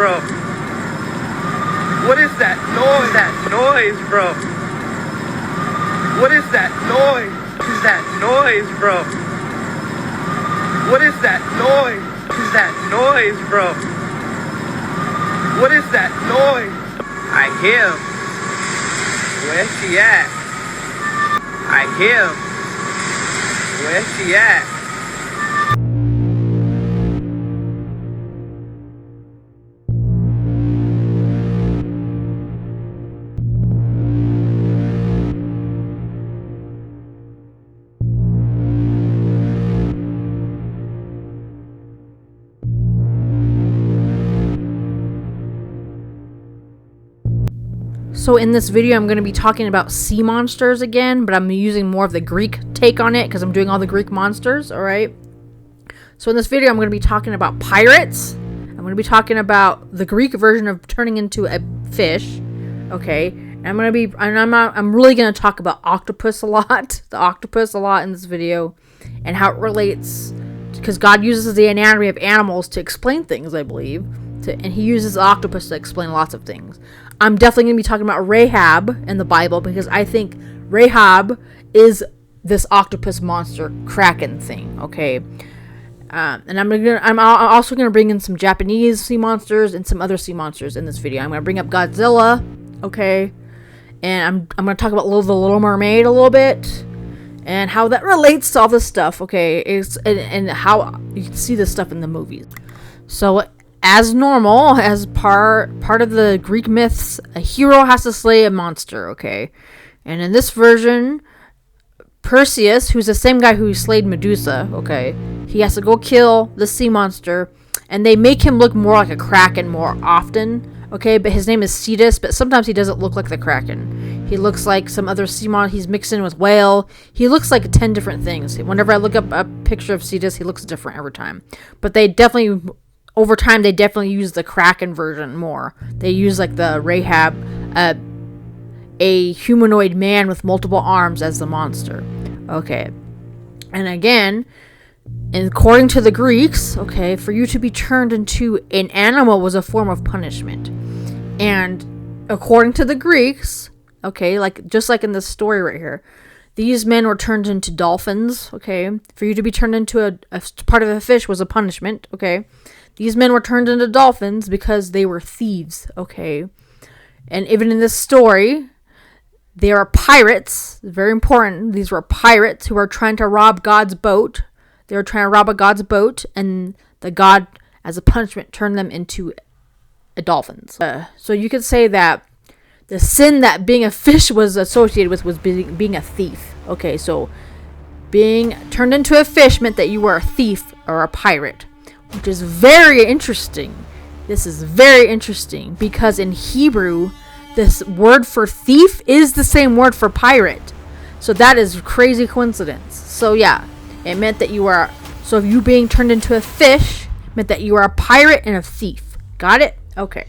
bro? What is that noise? That noise, bro? What is that noise? What is that noise, bro? What is that noise? What is that noise, bro? What is that noise? I hear him. Where's she at? I hear him. Where's she at? So in this video, I'm going to be talking about sea monsters again, but I'm using more of the Greek take on it because I'm doing all the Greek monsters, alright? So in this video, I'm going to be talking about pirates. I'm going to be talking about the Greek version of turning into a fish, okay? And I'm really going to talk about octopus a lot, the octopus a lot in this video, and how it relates, because God uses the anatomy of animals to explain things, I believe, and he uses the octopus to explain lots of things. I'm definitely going to be talking about Rahab in the Bible because I think Rahab is this octopus monster kraken thing, okay? And I'm also going to bring in some Japanese sea monsters and some other sea monsters in this video. I'm going to bring up Godzilla, okay? And I'm going to talk about the Little Mermaid a little bit and how that relates to all this stuff, okay? And how you can see this stuff in the movies. So as normal, as part of the Greek myths, a hero has to slay a monster, okay? And in this version, Perseus, who's the same guy who slayed Medusa, okay? He has to go kill the sea monster, and they make him look more like a kraken more often, okay? But his name is Cetus, but sometimes he doesn't look like the kraken. He looks like some other sea monster. He's mixed in with whale. He looks like 10 different things. Whenever I look up a picture of Cetus, he looks different every time. But they definitely, over time, they definitely use the kraken version more. They use like the Rahab, a humanoid man with multiple arms as the monster. Okay. And again, according to the Greeks, okay, for you to be turned into an animal was a form of punishment. And according to the Greeks, okay, like just like in this story right here, these men were turned into dolphins, okay? For you to be turned into a part of a fish was a punishment, okay? These men were turned into dolphins because they were thieves, okay? And even in this story, they are pirates. Very important. These were pirates who were trying to rob God's boat. They were trying to rob a God's boat, and the God, as a punishment, turned them into dolphins. So you could say that the sin that being a fish was associated with was being a thief. Okay, so being turned into a fish meant that you were a thief or a pirate, which is very interesting. This is very interesting because in Hebrew, this word for thief is the same word for pirate. So that is a crazy coincidence. So yeah, it meant that you were, so if you being turned into a fish meant that you were a pirate and a thief. Got it? Okay.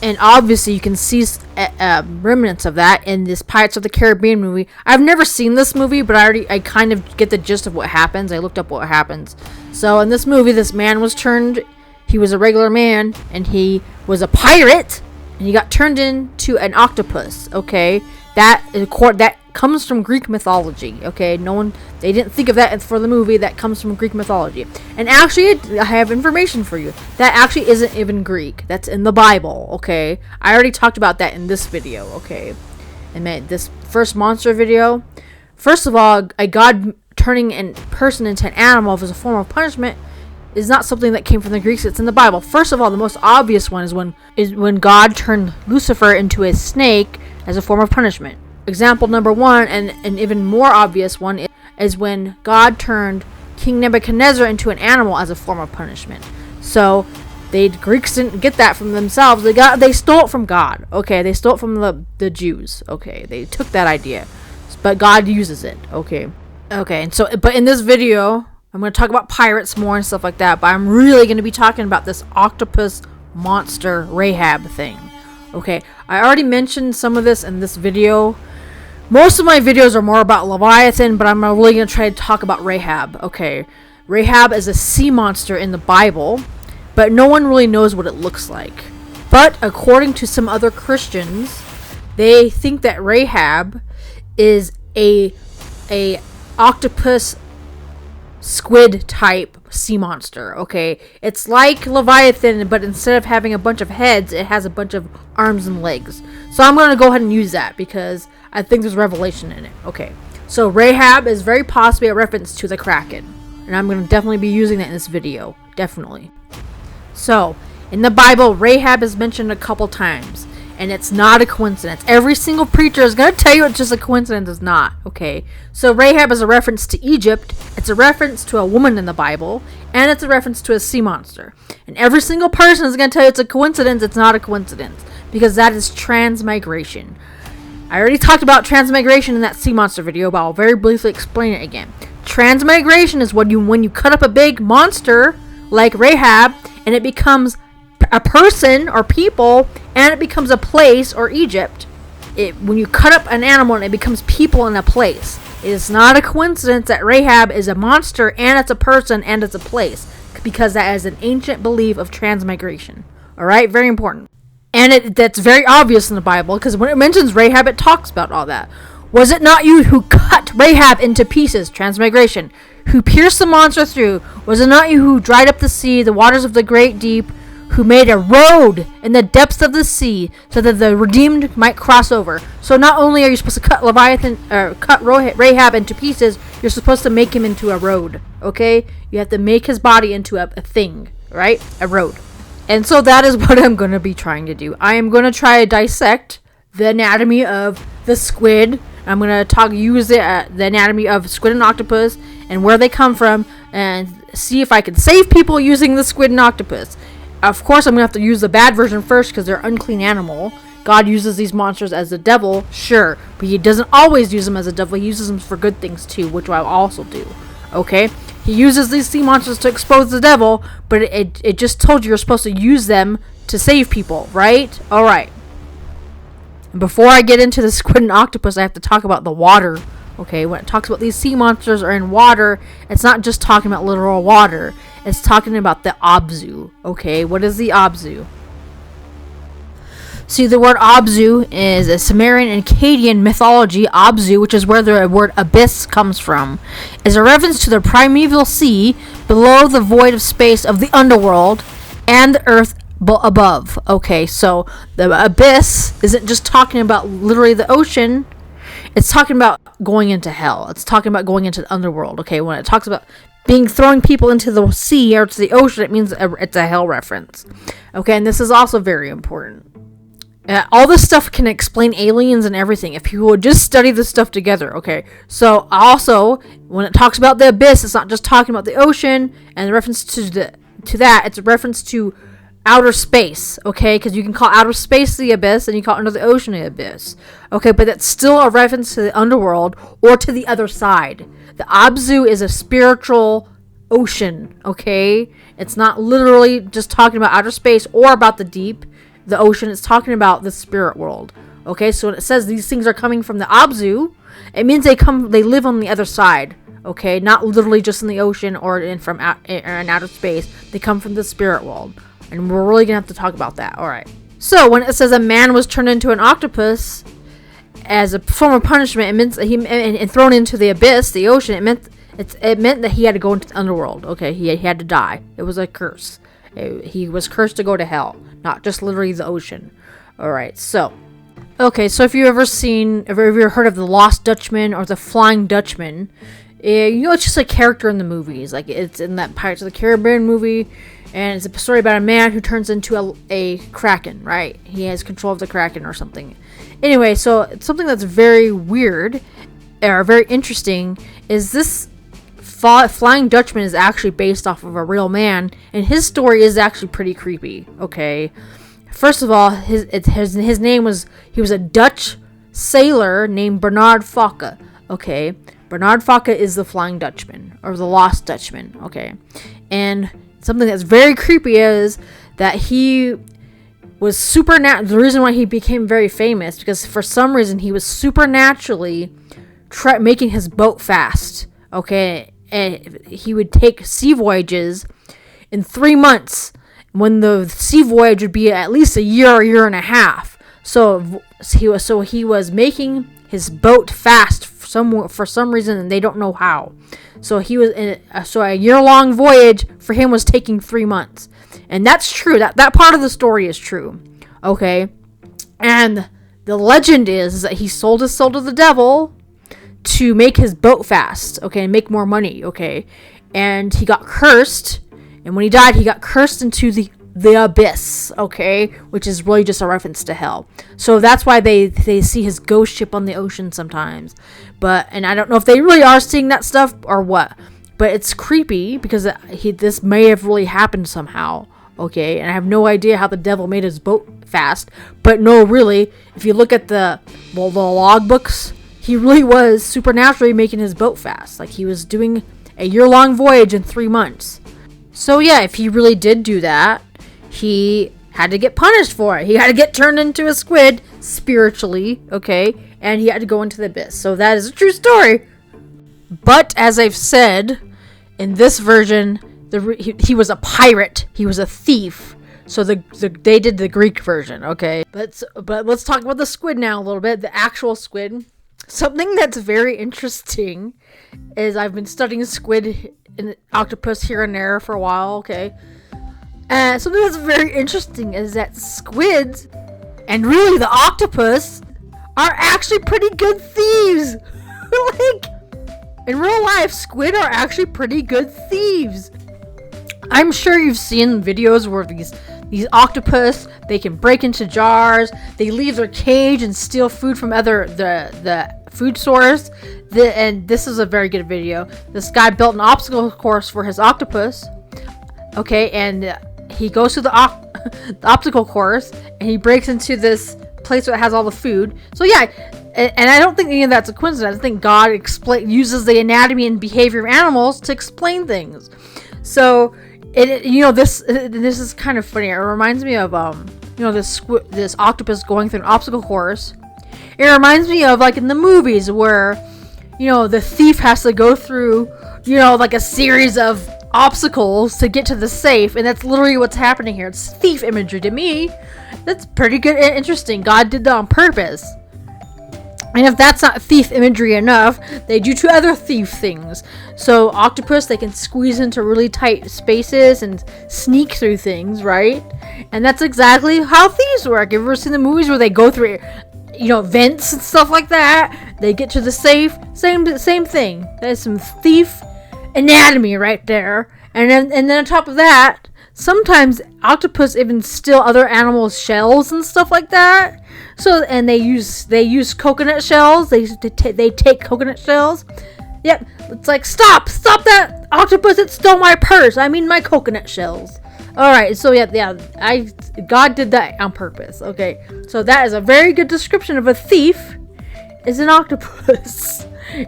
And obviously you can see remnants of that in this Pirates of the Caribbean movie. I've never seen this movie, but I kind of get the gist of what happens. I looked up what happens. So in this movie, this man was turned, he was a regular man, and he was a pirate, and he got turned into an octopus, okay? That comes from Greek mythology, okay? They didn't think of that for the movie. That comes from Greek mythology. And actually, I have information for you. That actually isn't even Greek. That's in the Bible, okay? I already talked about that in this video, okay? And this first monster video. First of all, a god turning a person into an animal as a form of punishment is not something that came from the Greeks. It's in the Bible. First of all, the most obvious one is when God turned Lucifer into a snake as a form of punishment. Example number one, and an even more obvious one, is when God turned King Nebuchadnezzar into an animal as a form of punishment. So the Greeks didn't get that from themselves. They stole it from God. Okay, they stole it from the Jews. Okay, they took that idea, but God uses it. Okay, and so, but in this video, I'm going to talk about pirates more and stuff like that. But I'm really going to be talking about this octopus monster Rahab thing. Okay, I already mentioned some of this in this video. Most of my videos are more about Leviathan, but I'm really going to try to talk about Rahab. Okay, Rahab is a sea monster in the Bible, but no one really knows what it looks like. But according to some other Christians, they think that Rahab is a octopus squid type sea monster. Okay, it's like Leviathan, but instead of having a bunch of heads, it has a bunch of arms and legs. So I'm going to go ahead and use that because I think there's revelation in it. Okay, so Rahab is very possibly a reference to the Kraken, and I'm going to definitely be using that in this video. Definitely. So in the Bible, Rahab is mentioned a couple times, and it's not a coincidence. Every single preacher is going to tell you it's just a coincidence. It's not. Okay, so Rahab is a reference to Egypt, it's a reference to a woman in the Bible, and it's a reference to a sea monster. And every single person is going to tell you it's a coincidence. It's not a coincidence, because that is transmigration. I already talked about transmigration in that sea monster video, but I'll very briefly explain it again. Transmigration is when you cut up a big monster like Rahab, and it becomes a person or people, and it becomes a place or Egypt. When you cut up an animal and it becomes people in a place, it is not a coincidence that Rahab is a monster and it's a person and it's a place, because that is an ancient belief of transmigration. Alright, very important. And that's very obvious in the Bible, because when it mentions Rahab, it talks about all that. Was it not you who cut Rahab into pieces, transmigration, who pierced the monster through? Was it not you who dried up the sea, the waters of the great deep, who made a road in the depths of the sea, so that the redeemed might cross over? So not only are you supposed to cut Rahab into pieces, you're supposed to make him into a road. Okay, you have to make his body into a thing, right? A road. And so that is what I'm going to be trying to do. I am going to try to dissect the anatomy of the squid. I'm going to use the anatomy of squid and octopus and where they come from, and see if I can save people using the squid and octopus. Of course, I'm going to have to use the bad version first, because they're unclean animal. God uses these monsters as the devil, sure, but he doesn't always use them as a devil. He uses them for good things too, which I'll also do. Okay? He uses these sea monsters to expose the devil, but it just told you you're supposed to use them to save people, right? Alright. Before I get into the squid and octopus, I have to talk about the water. Okay, when it talks about these sea monsters are in water, it's not just talking about literal water. It's talking about the Obzu. Okay, what is the Obzu? See, the word Obzu is a Sumerian and Akkadian mythology. Obzu, which is where the word abyss comes from, is a reference to the primeval sea below the void of space of the underworld and the earth above. Okay, so the abyss isn't just talking about literally the ocean. It's talking about going into hell. It's talking about going into the underworld. Okay, when it talks about throwing people into the sea or to the ocean, it means it's a hell reference. Okay, and this is also very important. All this stuff can explain aliens and everything if people would just study this stuff together. Okay, so also when it talks about the abyss, it's not just talking about the ocean and the reference to that. It's a reference to outer space. Okay, because you can call outer space the abyss and you call under the ocean the abyss. Okay, but that's still a reference to the underworld or to the other side. The Obzu is a spiritual ocean. Okay, it's not literally just talking about outer space or about the deep. The ocean is talking about the spirit world. Okay, so when it says these things are coming from the Obzu, it means they live on the other side. Okay, not literally just in the ocean or in outer space. They come from the spirit world, and we're really gonna have to talk about that. All right. So when it says a man was turned into an octopus as a form of punishment, it means that and thrown into the abyss, the ocean. It meant that he had to go into the underworld. Okay, he had to die. It was a curse. He was cursed to go to hell, not just literally the ocean. Alright, so if you've ever heard of the Lost Dutchman or the Flying Dutchman, it's just a character in the movies. Like, it's in that Pirates of the Caribbean movie, and it's a story about a man who turns into a kraken, right? He has control of the kraken or something. Anyway, so it's something that's very weird, or very interesting, is this Flying Dutchman is actually based off of a real man, and his story is actually pretty creepy. Okay, first of all, his name was, he was a Dutch sailor named Bernard Fokke. Okay, Bernard Fokke is the Flying Dutchman or the Lost Dutchman. Okay, and something that's very creepy is that he was the reason why he became very famous, because for some reason he was supernaturally making his boat fast. Okay. And he would take sea voyages in 3 months when the sea voyage would be at least a year and a half. So he was making his boat fast for some reason, and they don't know how. So a year-long voyage for him was taking 3 months. And that's true. That part of the story is true. Okay? And the legend is that he sold his soul to the devil to make his boat fast, okay, and make more money, okay? And he got cursed, and when he died, he got cursed into the abyss, okay? Which is really just a reference to hell. So that's why they see his ghost ship on the ocean sometimes. And I don't know if they really are seeing that stuff or what. But it's creepy because this may have really happened somehow, okay? And I have no idea how the devil made his boat fast. But no, really, if you look at the logbooks, he really was supernaturally making his boat fast. Like, he was doing a year-long voyage in 3 months. So yeah, if he really did do that, he had to get punished for it. He had to get turned into a squid spiritually, okay? And he had to go into the abyss. So that is a true story. But as I've said, in this version, he was a pirate. He was a thief. So they did the Greek version, okay? But let's talk about the squid now a little bit. The actual squid. Something that's very interesting is I've been studying squid and octopus here and there for a while, okay? And something that's very interesting is that squids, and really the octopus, are actually pretty good thieves. Like, in real life, squid are actually pretty good thieves. I'm sure you've seen videos where these octopus, they can break into jars, they leave their cage and steal food from the food source. And this is a very good video. This guy built an obstacle course for his octopus, okay, and he goes to the obstacle course and he breaks into this place where it has all the food. So yeah, and I don't think any of that's a coincidence. I think God uses the anatomy and behavior of animals to explain things. So this is kind of funny. It reminds me of this octopus going through an obstacle course. It reminds me of, like, in the movies where, the thief has to go through, like a series of obstacles to get to the safe, and that's literally what's happening here. It's thief imagery to me. That's pretty good and interesting. God did that on purpose. And if that's not thief imagery enough, they do 2 other thief things. So octopus, they can squeeze into really tight spaces and sneak through things, right? And that's exactly how thieves work. Have you ever seen the movies where they go through, vents and stuff like that? They get to the safe. Same thing. There's some thief anatomy right there. And then on top of that, sometimes octopus even steal other animals' shells and stuff like that. So, and they use coconut shells. They take coconut shells. Yep, it's like, stop that octopus! It stole my purse. I mean my coconut shells. All right, so God did that on purpose. Okay, so that is a very good description of a thief. Is an octopus.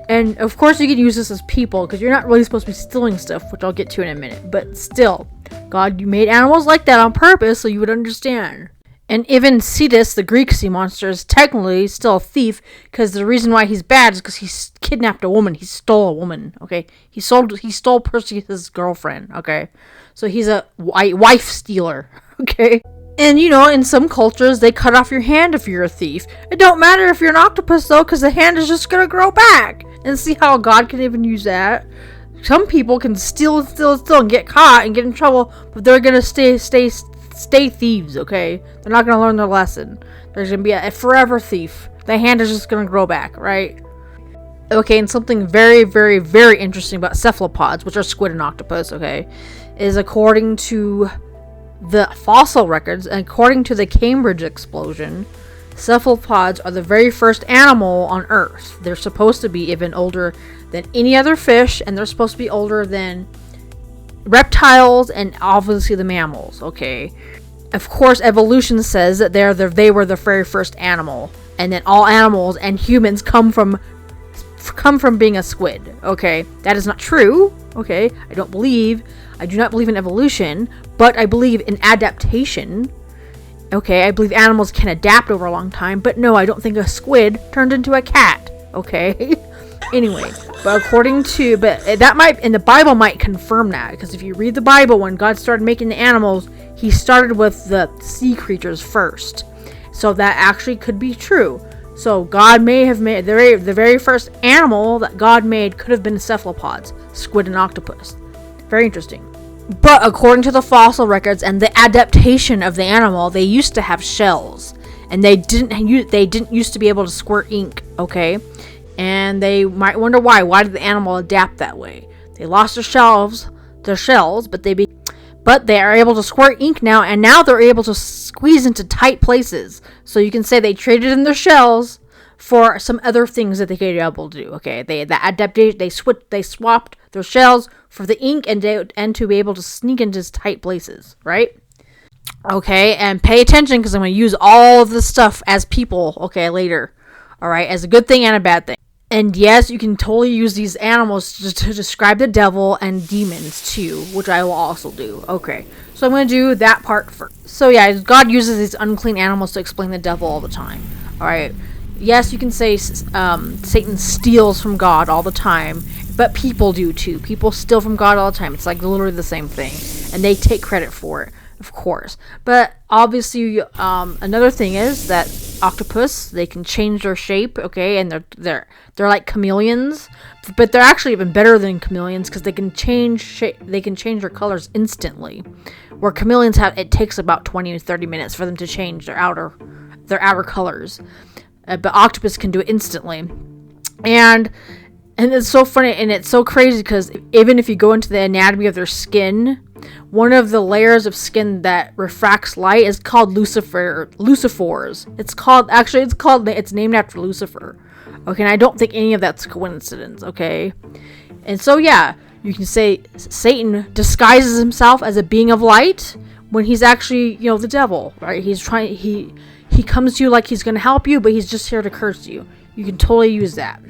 And of course you can use this as people, because you're not really supposed to be stealing stuff, which I'll get to in a minute. But still, God, you made animals like that on purpose so you would understand. And even Cetus, the Greek sea monster, is technically still a thief, because the reason why he's bad is because he kidnapped a woman. He stole a woman, okay? He stole Perseus' girlfriend, okay? So he's a wife stealer, okay? And, in some cultures, they cut off your hand if you're a thief. It don't matter if you're an octopus, though, because the hand is just gonna grow back. And see how God can even use that? Some people can steal and get caught and get in trouble, but they're gonna stay thieves, okay? They're not gonna learn their lesson. There's gonna be a forever thief. The hand is just gonna grow back, right? Okay, and something very, very, very interesting about cephalopods, which are squid and octopus, okay, is according to the fossil records, and according to the Cambridge explosion, cephalopods are the very first animal on Earth. They're supposed to be even older than any other fish, and they're supposed to be older than reptiles and obviously the mammals, okay? Of course, evolution says that they were the very first animal, and that all animals and humans come from being a squid, okay? That is not true, okay? I do not believe in evolution, but I believe in adaptation. Okay, I believe animals can adapt over a long time, but no, I don't think a squid turned into a cat, okay? Anyway, but that might, and the Bible might confirm that, because if you read the Bible, when God started making the animals, he started with the sea creatures first. So that actually could be true. So God may have made the very first animal that God made could have been cephalopods, squid and octopus. Very interesting. But according to the fossil records and the adaptation of the animal, they used to have shells, and they didn't used to be able to squirt ink. Okay, and they might wonder why. Why did the animal adapt that way? They lost their shells, but they are able to squirt ink now, and now they're able to squeeze into tight places. So you can say they traded in their shells for some other things that they could be able to do. Okay, they swapped their shells for the ink and to be able to sneak into tight places, right? Okay, and pay attention, because I'm going to use all of this stuff as people, okay, later. All right, as a good thing and a bad thing. And yes, you can totally use these animals to describe the devil and demons too, which I will also do. Okay, so I'm going to do that part first. So yeah, God uses these unclean animals to explain the devil all the time. All right, yes, you can say Satan steals from God all the time, but people do too. People steal from God all the time. It's like literally the same thing, and they take credit for it, of course. But obviously, another thing is that octopus, they can change their shape, okay, and they're like chameleons, but they're actually even better than chameleons, because they can change shape, they can change their colors instantly, where chameleons it takes about 20 to 30 minutes for them to change their outer colors, but octopus can do it instantly. And it's so funny, and it's so crazy, because even if you go into the anatomy of their skin, one of the layers of skin that refracts light is called lucifers. It's named after Lucifer. Okay, and I don't think any of that's coincidence, okay? And so yeah, you can say Satan disguises himself as a being of light when he's actually, the devil, right? He comes to you like he's going to help you, but he's just here to curse you. You can totally use that.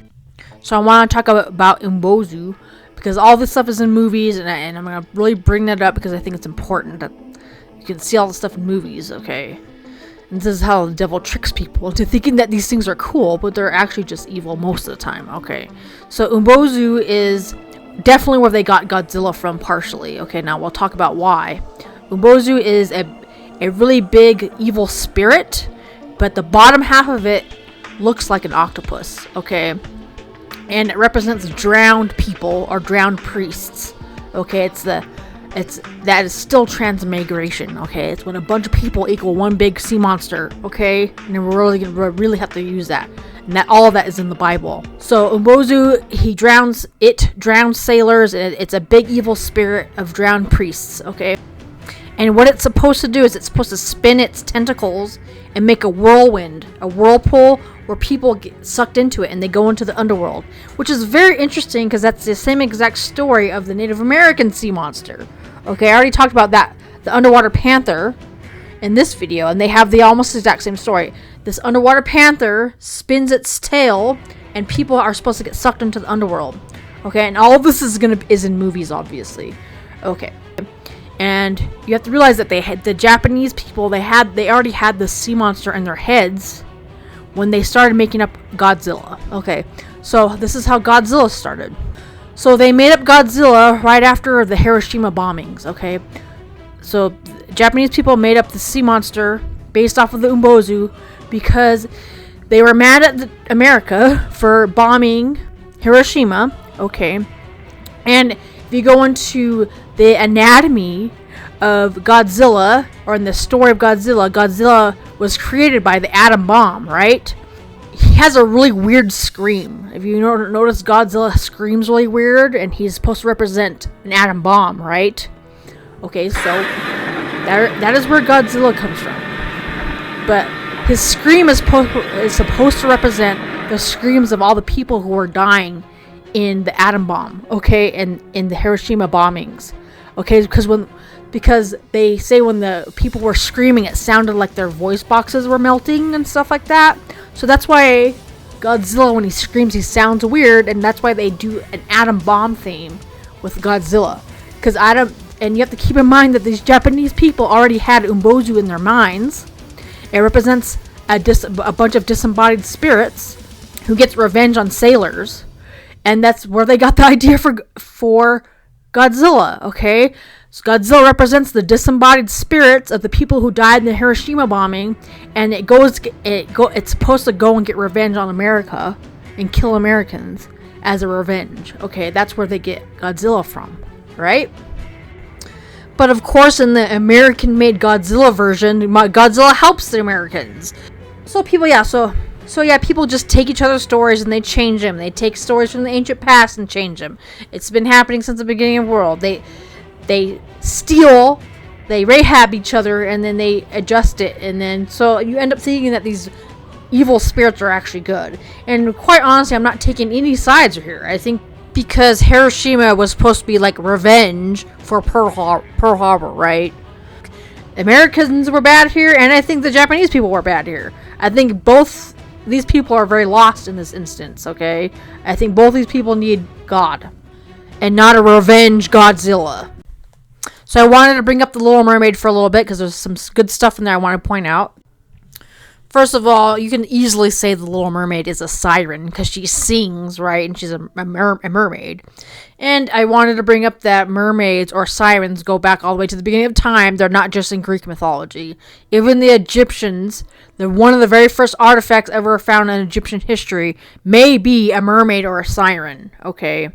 So I want to talk about Umibozu, because all this stuff is in movies, and I'm going to really bring that up because I think it's important that you can see all the stuff in movies, okay? And this is how the devil tricks people into thinking that these things are cool, but they're actually just evil most of the time, okay? So Umibozu is definitely where they got Godzilla from, partially. Okay, now we'll talk about why. Umibozu is a really big evil spirit, but the bottom half of it looks like an octopus, okay? And it represents drowned people or drowned priests. Okay, that is still transmigration. Okay, it's when a bunch of people equal one big sea monster. Okay, and we're really have to use that. And that all of that is in the Bible. So Umibozu, he drowns sailors, and it's a big evil spirit of drowned priests. Okay, and what it's supposed to do is it's supposed to spin its tentacles and make a whirlpool, where people get sucked into it and they go into the underworld, which is very interesting, because that's the same exact story of the Native American sea monster. Okay, I already talked about that, the Underwater Panther, in this video, and they have the almost exact same story. This Underwater Panther spins its tail, and people are supposed to get sucked into the underworld. Okay, and all of this is in movies, obviously. Okay. And you have to realize that the Japanese people, they already had the sea monster in their heads when they started making up Godzilla. Okay, so this is how Godzilla started. So they made up Godzilla right after the Hiroshima bombings. Okay, so Japanese people made up the sea monster based off of the Umibozu because they were mad at America for bombing Hiroshima. Okay, and if you go into the anatomy of Godzilla, or in the story of Godzilla, Godzilla was created by the atom bomb, right? He has a really weird scream. If you notice, Godzilla screams really weird, and he's supposed to represent an atom bomb, right? Okay, so that is where Godzilla comes from. But his scream is supposed to represent the screams of all the people who were dying in the atom bomb, okay, and in the Hiroshima bombings. Okay, because they say when the people were screaming, it sounded like their voice boxes were melting and stuff like that. So that's why Godzilla, when he screams, he sounds weird, and that's why they do an atom bomb theme with Godzilla. And you have to keep in mind that these Japanese people already had Umibozu in their minds. It represents a bunch of disembodied spirits who gets revenge on sailors. And that's where they got the idea for Godzilla, okay? So Godzilla represents the disembodied spirits of the people who died in the Hiroshima bombing, and it's supposed to go and get revenge on America and kill Americans as a revenge. Okay, that's where they get Godzilla from, right? But of course, in the American-made Godzilla version, Godzilla helps the Americans. So people, people just take each other's stories and they change them. They take stories from the ancient past and change them. It's been happening since the beginning of the world. They steal, they Rahab each other, and then they adjust it, and then so you end up thinking that these evil spirits are actually good. And quite honestly, I'm not taking any sides here. I think because Hiroshima was supposed to be like revenge for Pearl Harbor, right? Americans were bad here, and I think the Japanese people were bad here. I think both these people are very lost in this instance, okay? I think both these people need God, and not a revenge Godzilla. So I wanted to bring up The Little Mermaid for a little bit, because there's some good stuff in there I want to point out. First of all, you can easily say The Little Mermaid is a siren, because she sings, right? And she's a mermaid. And I wanted to bring up that mermaids or sirens go back all the way to the beginning of time. They're not just in Greek mythology. Even the Egyptians, one of the very first artifacts ever found in Egyptian history may be a mermaid or a siren, okay?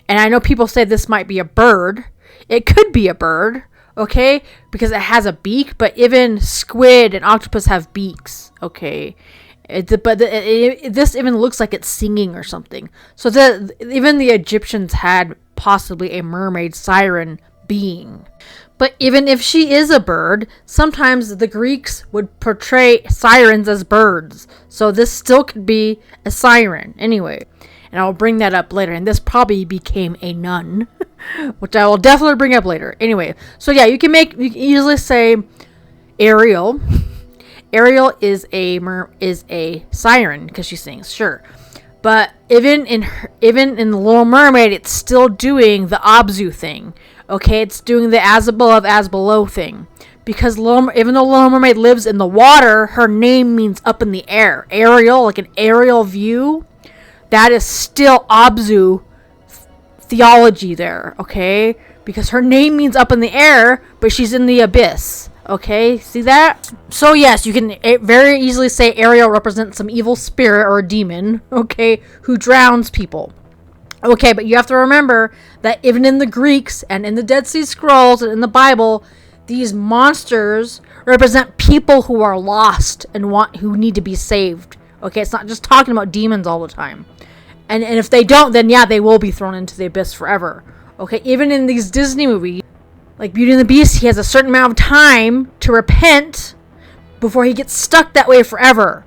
And I know people say this might be a bird. It could be a bird, okay? Because it has a beak, but even squid and octopus have beaks, okay? This even looks like it's singing or something. So even the Egyptians had possibly a mermaid siren being. But even if she is a bird, sometimes the Greeks would portray sirens as birds. So this still could be a siren. Anyway, and I'll bring that up later. And this probably became a nun, which I will definitely bring up later. Anyway, so yeah, you can easily say Ariel. Ariel is a siren because she sings, sure. But even in The Little Mermaid, it's still doing the Obzu thing. Okay, it's doing the as above, as below thing. Because even though Little Mermaid lives in the water, her name means up in the air. Aerial, like an aerial view. That is still Obzu theology there, okay? Because her name means up in the air, but she's in the abyss. Okay, see that? So yes, you can very easily say Ariel represents some evil spirit or a demon, okay, who drowns people. Okay, but you have to remember that even in the Greeks and in the Dead Sea Scrolls and in the Bible, these monsters represent people who are lost and who need to be saved. Okay, it's not just talking about demons all the time. And if they don't, then yeah, they will be thrown into the abyss forever. Okay, even in these Disney movies, like Beauty and the Beast, he has a certain amount of time to repent before he gets stuck that way forever.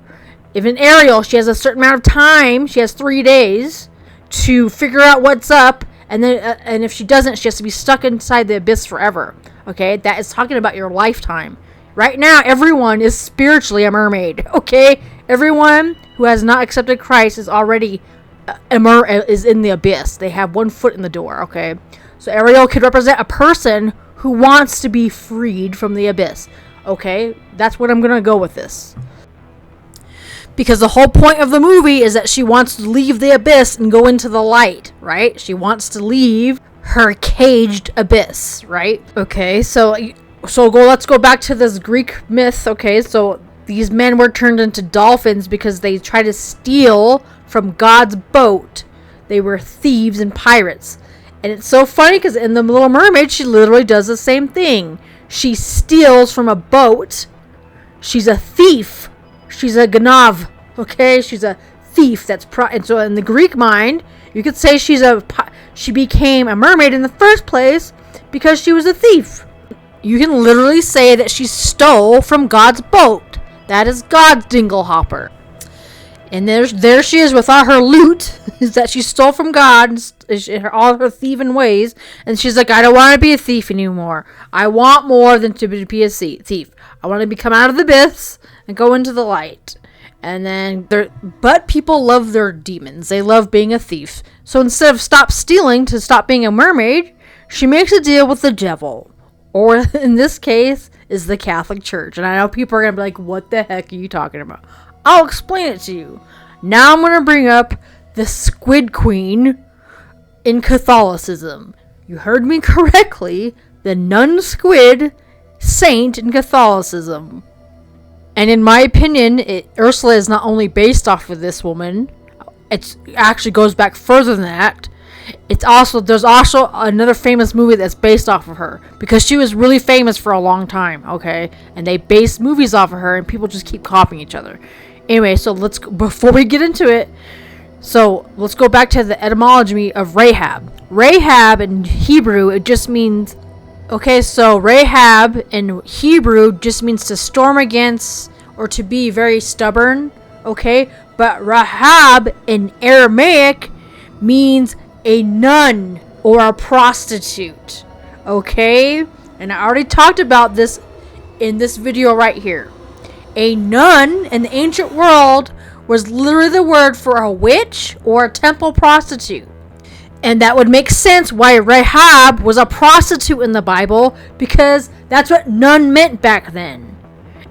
Even Ariel, she has a certain amount of time. She has 3 days to figure out what's up, and then and if she doesn't, she has to be stuck inside the abyss forever. Okay, that is talking about your lifetime. Right now, everyone is spiritually a mermaid. Okay, everyone who has not accepted Christ is already is in the abyss. They have 1 foot in the door. Okay, so Ariel could represent a person who wants to be freed from the abyss. Okay, that's what I'm gonna go with this. Because the whole point of the movie is that she wants to leave the abyss and go into the light, right? She wants to leave her caged abyss, right? Okay, let's go back to this Greek myth. Okay, so these men were turned into dolphins because they tried to steal from God's boat. They were thieves and pirates. And it's so funny because in The Little Mermaid, she literally does the same thing. She steals from a boat. She's a thief. She's a ganav. Okay? She's a thief. And so in the Greek mind, you could say she became a mermaid in the first place because she was a thief. You can literally say that she stole from God's boat. That is God's dinglehopper. And there she is with all her loot, is that she stole from God, all her thieving ways, and she's like, I don't want to be a thief anymore. I want more than to be a thief. I want to come out of the abyss and go into the light. And then, but people love their demons. They love being a thief. So instead of stop stealing to stop being a mermaid, she makes a deal with the devil. Or in this case, is the Catholic Church. And I know people are going to be like, what the heck are you talking about? I'll explain it to you. Now I'm going to bring up the Squid Queen, in Catholicism. You heard me correctly. The nun squid saint in Catholicism. And in my opinion, Ursela is not only based off of this woman, it actually goes back further than that. There's also another famous movie that's based off of her, because she was really famous for a long time, okay? And they based movies off of her, and people just keep copying each other. Anyway, so before we get into it, let's go back to the etymology of Rahab. Rahab in Hebrew, it just means, okay, so Rahab in Hebrew just means to storm against or to be very stubborn, okay? But Rahab in Aramaic means a nun or a prostitute, okay? And I already talked about this in this video right here. A nun in the ancient world was literally the word for a witch or a temple prostitute. And that would make sense why Rahab was a prostitute in the Bible, because that's what nun meant back then.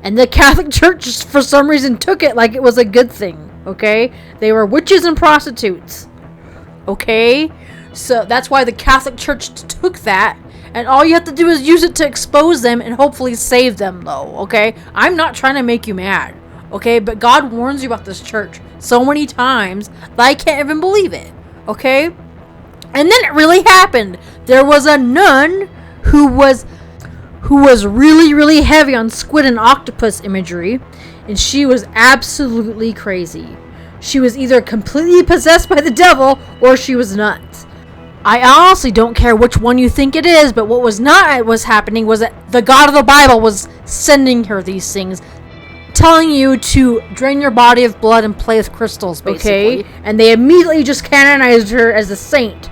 And the Catholic Church, for some reason, took it like it was a good thing, okay? They were witches and prostitutes, okay? So that's why the Catholic Church took that, and all you have to do is use it to expose them and hopefully save them, though, okay? I'm not trying to make you mad, okay? But God warns you about this church so many times that I can't even believe it, okay? And then it really happened. There was a nun who was really, really heavy on squid and octopus imagery, and she was absolutely crazy. She was either completely possessed by the devil or she was nuts. I honestly don't care which one you think it is, but what was happening was that the God of the Bible was sending her these things, telling you to drain your body of blood and play with crystals, basically. Okay? And they immediately just canonized her as a saint,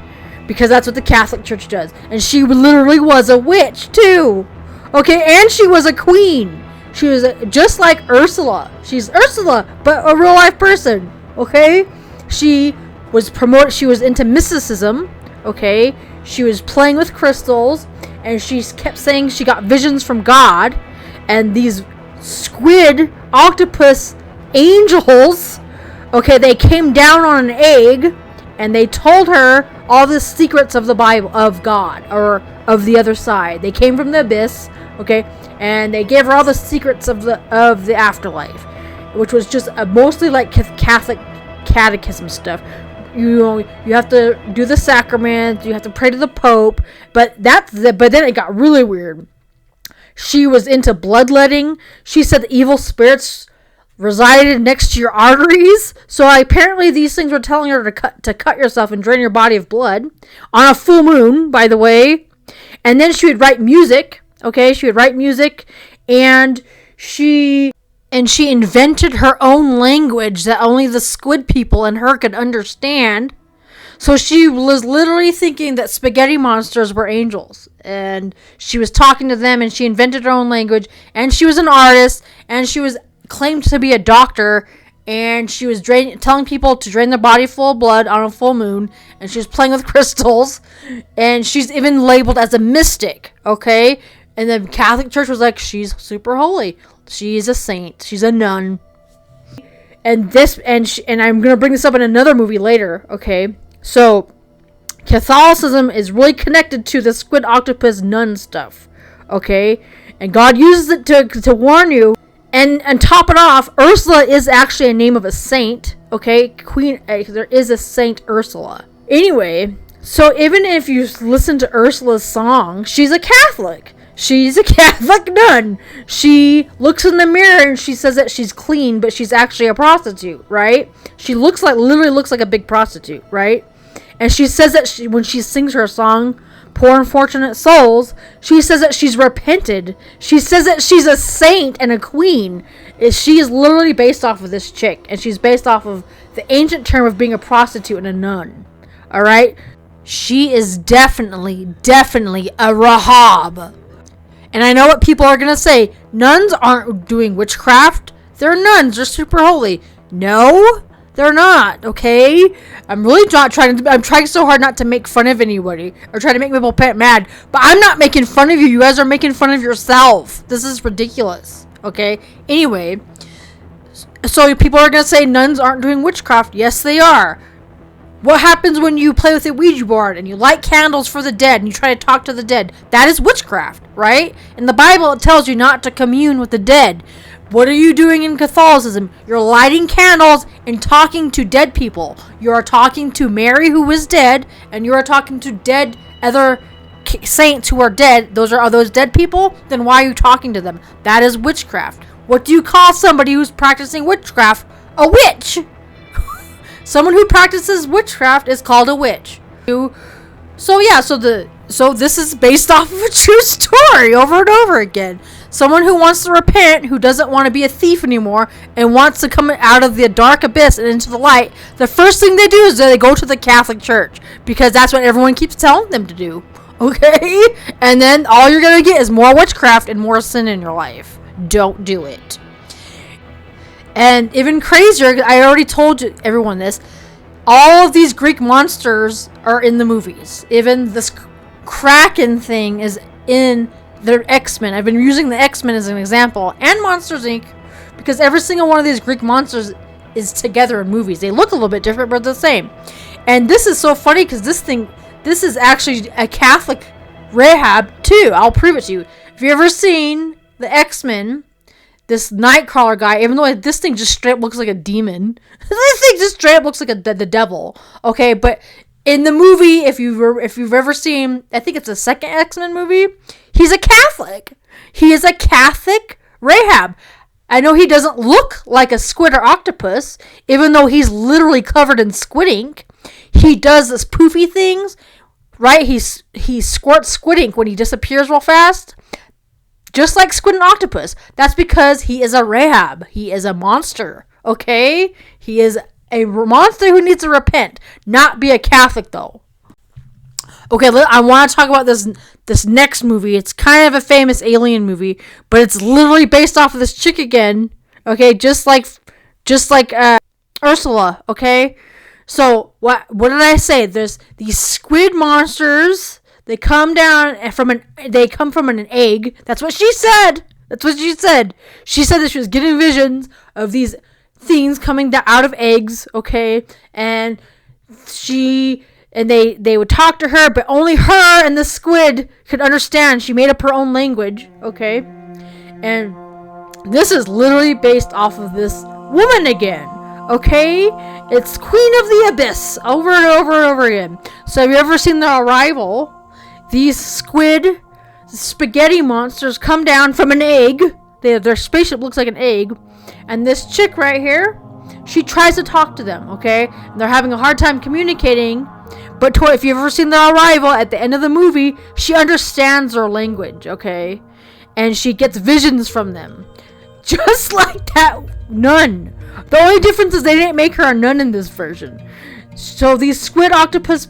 because that's what the Catholic Church does. And she literally was a witch, too. Okay, and she was a queen. She was just like Ursela. She's Ursela, but a real-life person, okay? She was into mysticism, okay? She was playing with crystals, and she kept saying she got visions from God, and these squid, octopus, angels, okay, they came down on an egg, and they told her all the secrets of the Bible, of God, or of the other side. They came from the abyss, okay, and they gave her all the secrets of the afterlife, which was just mostly like Catholic catechism stuff. You have to do the sacraments, you have to pray to the Pope, but then it got really weird. She was into bloodletting. She said the evil spirits resided next to your arteries. So apparently these things were telling her to cut yourself and drain your body of blood on a full moon, by the way. And then she would write music. Okay, she would write music, and she invented her own language that only the squid people and her could understand. So she was literally thinking that spaghetti monsters were angels, and she was talking to them, and she invented her own language, and she was an artist, and she was claimed to be a doctor, and she was telling people to drain their body full of blood on a full moon, and she was playing with crystals, and she's even labeled as a mystic, okay? And the Catholic Church was like, she's super holy. She's a saint. She's a nun. And I'm going to bring this up in another movie later, okay? So, Catholicism is really connected to the squid octopus nun stuff, okay? And God uses it to warn you. And top it off, Ursela is actually a name of a saint, okay? There is a Saint Ursela. Anyway, so even if you listen to Ursula's song, she's a Catholic. She's a Catholic nun. She looks in the mirror and she says that she's clean, but she's actually a prostitute, right? She literally looks like a big prostitute, right? And she says that when she sings her song, Poor Unfortunate Souls, she says that she's repented. She says that she's a saint and a queen. She is literally based off of this chick, and she's based off of the ancient term of being a prostitute and a nun. All right? She is definitely a Rahab. And I know what people are going to say. Nuns aren't doing witchcraft. They're nuns. They're super holy. No, they're not, okay? I'm trying so hard not to make fun of anybody or try to make people mad. But I'm not making fun of you. You guys are making fun of yourself. This is ridiculous, okay? Anyway, so people are going to say nuns aren't doing witchcraft. Yes, they are. What happens when you play with a Ouija board and you light candles for the dead and you try to talk to the dead? That is witchcraft, right? In the Bible, it tells you not to commune with the dead. What are you doing in Catholicism? You're lighting candles and talking to dead people. You are talking to Mary, who is dead, and you are talking to dead other saints who are dead. Are those dead people? Then why are you talking to them? That is witchcraft. What do you call somebody who's practicing witchcraft? A witch! Someone who practices witchcraft is called a witch. So this is based off of a true story over and over again. Someone who wants to repent, who doesn't want to be a thief anymore, and wants to come out of the dark abyss and into the light, the first thing they do is they go to the Catholic Church, because that's what everyone keeps telling them to do. Okay? And then all you're going to get is more witchcraft and more sin in your life. Don't do it. And even crazier, I already told everyone this, all of these Greek monsters are in the movies. Even this Kraken thing is in the X-Men. I've been using the X-Men as an example, and Monsters, Inc., because every single one of these Greek monsters is together in movies. They look a little bit different, but they're the same. And this is so funny, because this is actually a Catholic Rahab, too. I'll prove it to you. Have you ever seen the X-Men? This Nightcrawler guy, even though this thing just straight up looks like a demon. This thing just straight up looks like the devil. Okay, but in the movie, if you've ever seen, I think it's the second X-Men movie, he's a Catholic. He is a Catholic Rahab. I know he doesn't look like a squid or octopus, even though he's literally covered in squid ink. He does this poofy things, right? He squirts squid ink when he disappears real fast. Just like Squid and Octopus. That's because he is a Rahab. He is a monster. Okay? He is a monster who needs to repent. Not be a Catholic, though. Okay, I want to talk about this next movie. It's kind of a famous alien movie, but it's literally based off of this chick again. Okay? Just like Ursela. Okay? So, what did I say? There's these squid monsters. They come from an egg. That's what she said. She said that she was getting visions of these things coming out of eggs, okay? And they would talk to her, but only her and the squid could understand. She made up her own language, okay? And this is literally based off of this woman again, okay? It's Queen of the Abyss over and over and over again. So have you ever seen The Arrival? These squid spaghetti monsters come down from an egg. Their spaceship looks like an egg. And this chick right here, she tries to talk to them, okay? And they're having a hard time communicating. But if you've ever seen The Arrival, at the end of the movie, she understands their language, okay? And she gets visions from them. Just like that nun. The only difference is they didn't make her a nun in this version. So these squid octopus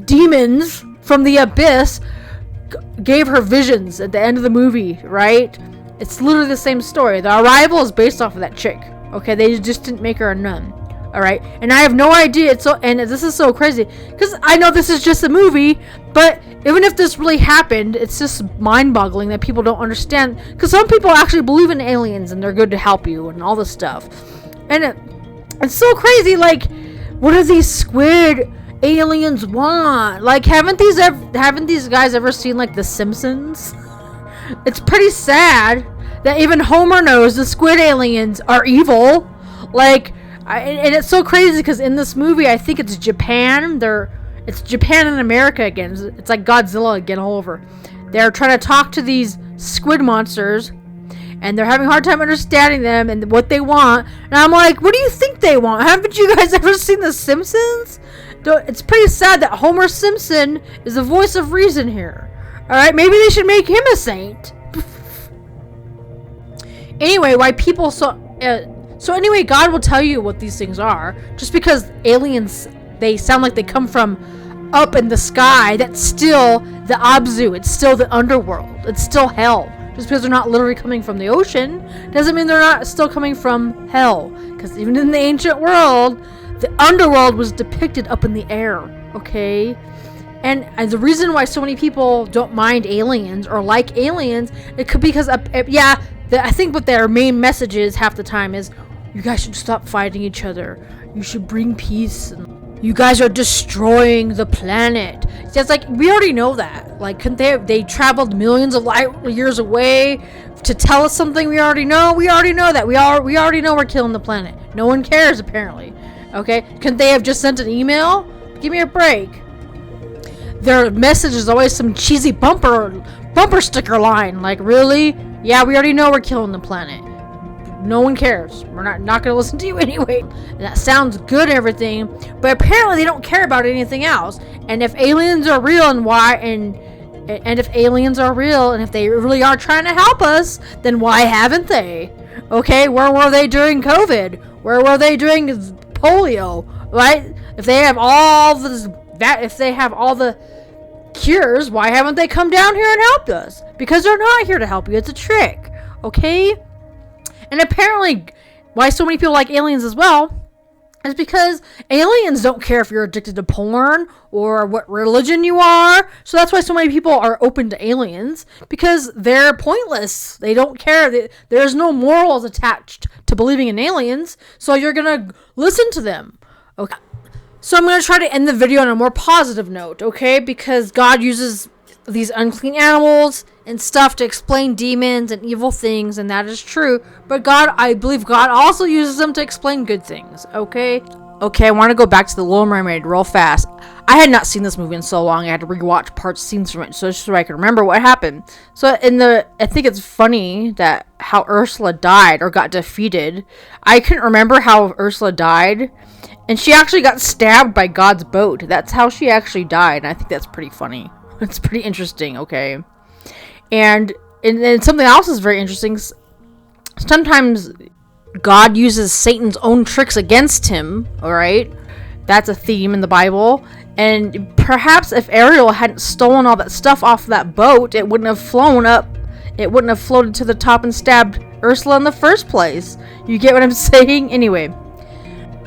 demons from the abyss gave her visions at the end of the movie, right? It's literally the same story. The Arrival is based off of that chick. Okay, they just didn't make her a nun. All right, and I have no idea. And this is so crazy because I know this is just a movie, but even if this really happened, it's just mind-boggling that people don't understand. Because some people actually believe in aliens and they're good to help you and all this stuff. And it's so crazy. Like, what do these squid aliens want? Like, haven't these guys ever seen like The Simpsons? It's pretty sad that even Homer knows the squid aliens are evil. Like, and it's so crazy because in this movie, I think it's Japan. It's Japan and America again. It's like Godzilla again all over. They're trying to talk to these squid monsters, and they're having a hard time understanding them and what they want. And I'm like, what do you think they want? Haven't you guys ever seen The Simpsons? It's pretty sad that Homer Simpson is the voice of reason here. Alright, maybe they should make him a saint. Anyway, anyway, God will tell you what these things are. Just because aliens, they sound like they come from up in the sky, that's still the Abzu. It's still the underworld. It's still hell. Just because they're not literally coming from the ocean doesn't mean they're not still coming from hell. Because even in the ancient world, the underworld was depicted up in the air, okay? And the reason why so many people don't mind aliens or like aliens, it could be because, I think what their main message is half the time is, you guys should stop fighting each other. You should bring peace. you guys are destroying the planet. It's like, we already know that. Like, couldn't they traveled millions of light years away to tell us something we already know? We already know that. We already know we're killing the planet. No one cares, apparently. Okay? Couldn't they have just sent an email? Give me a break. Their message is always some cheesy bumper sticker line. Like, really? Yeah, we already know we're killing the planet. No one cares. We're not gonna listen to you anyway. And that sounds good and everything, but apparently they don't care about anything else. And if aliens are real and if aliens are real and if they really are trying to help us, then why haven't they? Okay, where were they during COVID? Where were they during polio? Right? If they have all the cures, why haven't they come down here and helped us? Because they're not here to help you. It's a trick. Okay? And apparently, why so many people like aliens as well is because aliens don't care if you're addicted to porn or what religion you are. So that's why so many people are open to aliens, because they're pointless. They don't care. There's no morals attached to believing in aliens. So you're going to listen to them. Okay. So I'm going to try to end the video on a more positive note, okay? Because God uses these unclean animals and stuff to explain demons and evil things, and that is true. But I believe God also uses them to explain good things, okay? Okay, I want to go back to The Little Mermaid real fast. I had not seen this movie in so long, I had to rewatch scenes from it so I can remember what happened. So I think it's funny that how Ursela died or got defeated. I couldn't remember how Ursela died, and she actually got stabbed by God's boat. That's how she actually died, and I think that's pretty funny. It's pretty interesting, okay? And something else is very interesting. Sometimes God uses Satan's own tricks against him, alright? That's a theme in the Bible. And perhaps if Ariel hadn't stolen all that stuff off that boat, it wouldn't have flown up. It wouldn't have floated to the top and stabbed Ursela in the first place. You get what I'm saying? Anyway.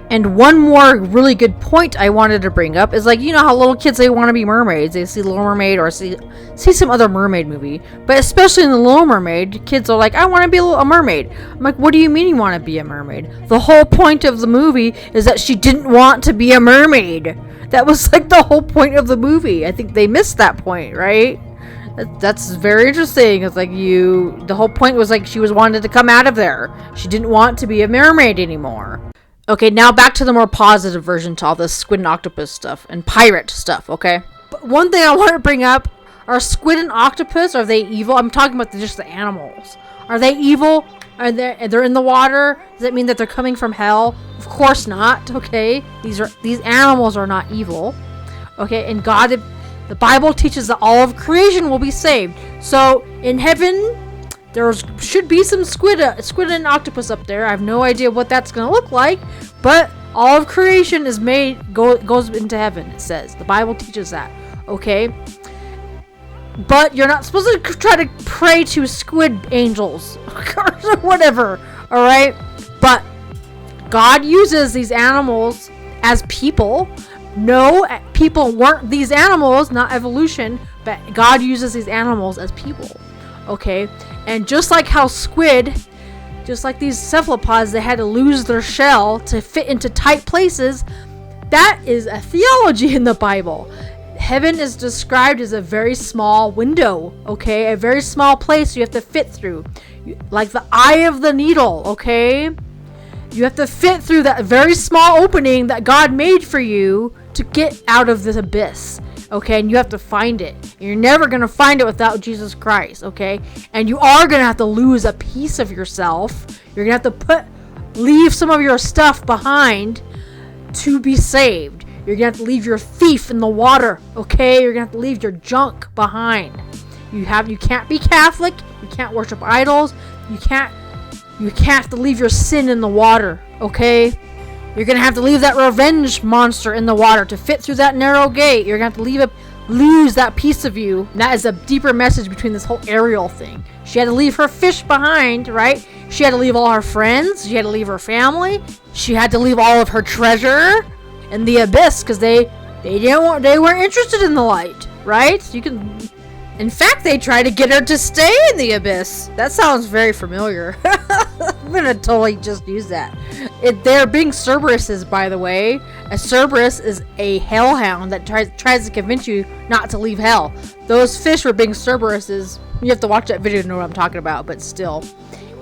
And one more really good point I wanted to bring up is, like, you know how little kids, they want to be mermaids. They see Little Mermaid or see some other mermaid movie. But especially in The Little Mermaid, kids are like, I want to be a mermaid. I'm like, what do you mean you want to be a mermaid? The whole point of the movie is that she didn't want to be a mermaid. That was like the whole point of the movie. I think they missed that point, right? That's very interesting. It's like the whole point was like she wanted to come out of there. She didn't want to be a mermaid anymore. Okay, now back to the more positive version to all this squid and octopus stuff and pirate stuff, okay? But one thing I want to bring up, are squid and octopus, are they evil? I'm talking about just the animals. Are they evil? They're in the water? Does that mean that they're coming from hell? Of course not, okay? These animals are not evil. Okay, and the Bible teaches that all of creation will be saved. So, in heaven, there should be some squid and octopus up there. I have no idea what that's going to look like, but all of creation is goes into heaven, it says. The Bible teaches that, okay? But you're not supposed to try to pray to squid angels or whatever, alright? But God uses these animals as people. No, people weren't these animals, not evolution, but God uses these animals as people, okay? And just like how squid, just like these cephalopods, they had to lose their shell to fit into tight places, that is a theology in the Bible. Heaven is described as a very small window, okay? A very small place you have to fit through. Like the eye of the needle, okay? You have to fit through that very small opening that God made for you to get out of this abyss. Okay, and you have to find it. You're never going to find it without Jesus Christ, okay? And you are going to have to lose a piece of yourself. You're going to have to leave some of your stuff behind to be saved. You're going to have to leave your thief in the water, okay? You're going to have to leave your junk behind. You can't be Catholic. You can't worship idols. You can't have to leave your sin in the water, okay? You're going to have to leave that revenge monster in the water to fit through that narrow gate. You're going to have to lose that piece of you. And that is a deeper message between this whole Ariel thing. She had to leave her fish behind, right? She had to leave all her friends. She had to leave her family. She had to leave all of her treasure in the abyss because they weren't interested in the light, right? In fact, they tried to get her to stay in the abyss. That sounds very familiar. I'm gonna totally just use that. They're being Cerberuses, by the way. A Cerberus is a hellhound that tries to convince you not to leave hell. Those fish were being Cerberuses. You have to watch that video to know what I'm talking about, but still.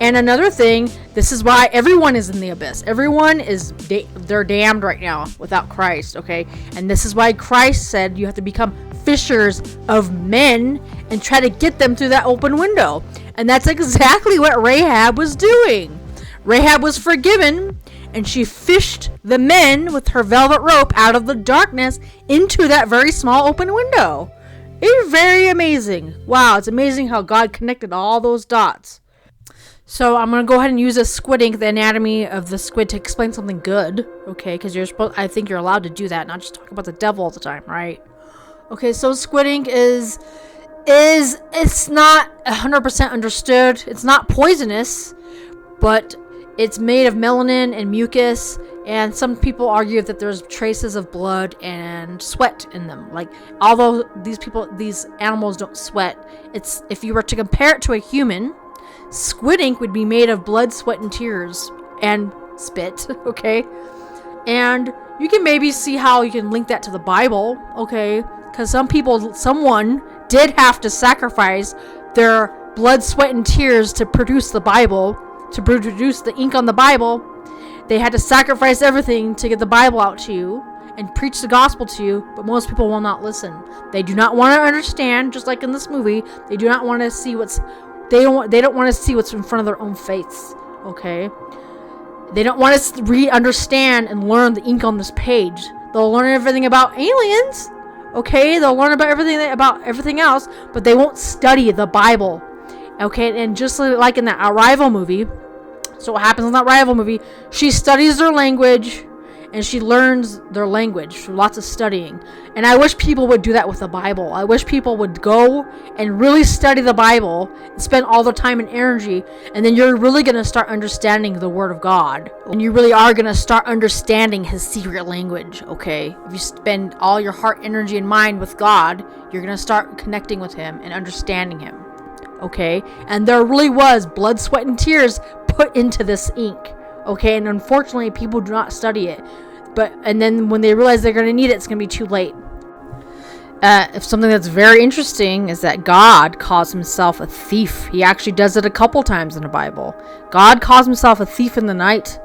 And another thing, this is why everyone is in the abyss. Everyone is, they're damned right now without Christ, okay? And this is why Christ said you have to become fishers of men and try to get them through that open window. And that's exactly what Rahab was doing. Rahab was forgiven, and she fished the men with her velvet rope out of the darkness into that very small open window. It's very amazing. Wow, it's amazing how God connected all those dots. So I'm gonna go ahead and use a Squid Ink, the anatomy of the squid, to explain something good, okay? Because I think you're allowed to do that, not just talk about the devil all the time, right? Okay, so Squid Ink is it's not 100% understood. It's not poisonous, but it's made of melanin and mucus, and some people argue that there's traces of blood and sweat in them. Like, although these animals don't sweat, it's, if you were to compare it to a human, Squid Ink would be made of blood, sweat, and tears, and spit, okay? And you can maybe see how you can link that to the Bible, okay? Because someone did have to sacrifice their blood, sweat, and tears to produce the Bible, to produce the ink on the Bible. They had to sacrifice everything to get the Bible out to you and preach the gospel to you, but most people will not listen. They do not want to understand, just like in this movie. They do not want to see they don't want to see what's in front of their own face, okay? They don't want to understand and learn the ink on this page. They'll learn everything about aliens, okay? They'll learn about everything else, but they won't study the Bible, okay? And just like in that Arrival movie, so what happens in that Arrival movie, she studies their language, and she learns their language through lots of studying. And I wish people would do that with the Bible. I wish people would go and really study the Bible and spend all their time and energy, and then you're really going to start understanding the Word of God. And you really are going to start understanding His secret language, okay? If you spend all your heart, energy, and mind with God, you're going to start connecting with Him and understanding Him, okay? And there really was blood, sweat, and tears put into this ink, okay? And unfortunately, people do not study it. And then when they realize they're going to need it, it's going to be too late. Something that's very interesting is that God calls Himself a thief. He actually does it a couple times in the Bible. God calls Himself a thief in the night.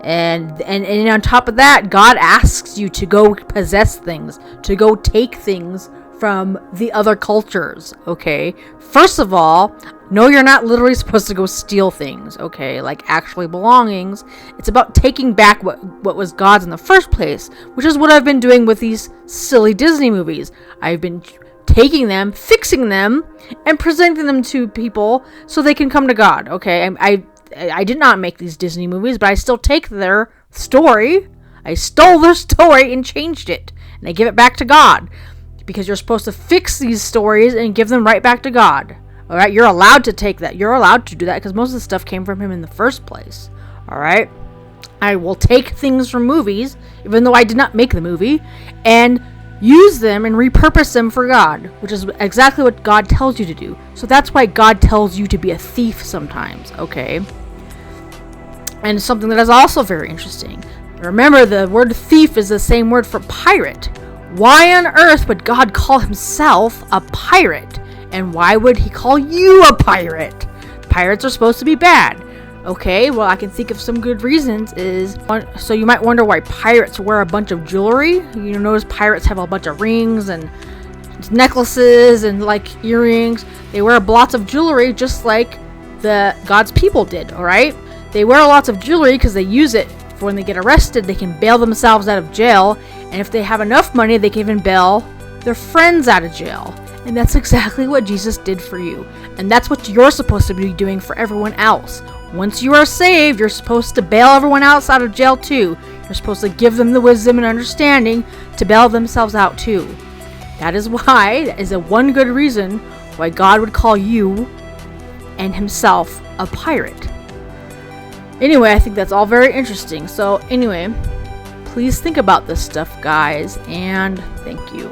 And on top of that, God asks you to go possess things, to go take things from the other cultures, okay? First of all, no, you're not literally supposed to go steal things, okay? Like actually belongings. It's about taking back what was God's in the first place, which is what I've been doing with these silly Disney movies. I've been taking them, fixing them, and presenting them to people so they can come to God, okay? I did not make these Disney movies, but I still take their story. I stole their story and changed it, and I give it back to God. Because you're supposed to fix these stories and give them right back to God. Alright, you're allowed to take that. You're allowed to do that because most of the stuff came from Him in the first place. Alright? I will take things from movies, even though I did not make the movie, and use them and repurpose them for God, which is exactly what God tells you to do. So that's why God tells you to be a thief sometimes, okay? And something that is also very interesting. Remember, the word thief is the same word for pirate. Why on earth would God call Himself a pirate? And why would He call you a pirate? Pirates are supposed to be bad. Okay, well, I can think of some good reasons. So you might wonder why pirates wear a bunch of jewelry. You notice pirates have a bunch of rings and necklaces and like earrings. They wear lots of jewelry just like the God's people did, alright? They wear lots of jewelry because they use it for when they get arrested. They can bail themselves out of jail. And if they have enough money, they can even bail their friends out of jail. And that's exactly what Jesus did for you. And that's what you're supposed to be doing for everyone else. Once you are saved, you're supposed to bail everyone else out of jail too. You're supposed to give them the wisdom and understanding to bail themselves out too. That is a one good reason why God would call you and Himself a pirate. Anyway, I think that's all very interesting. So anyway, please think about this stuff, guys, and thank you.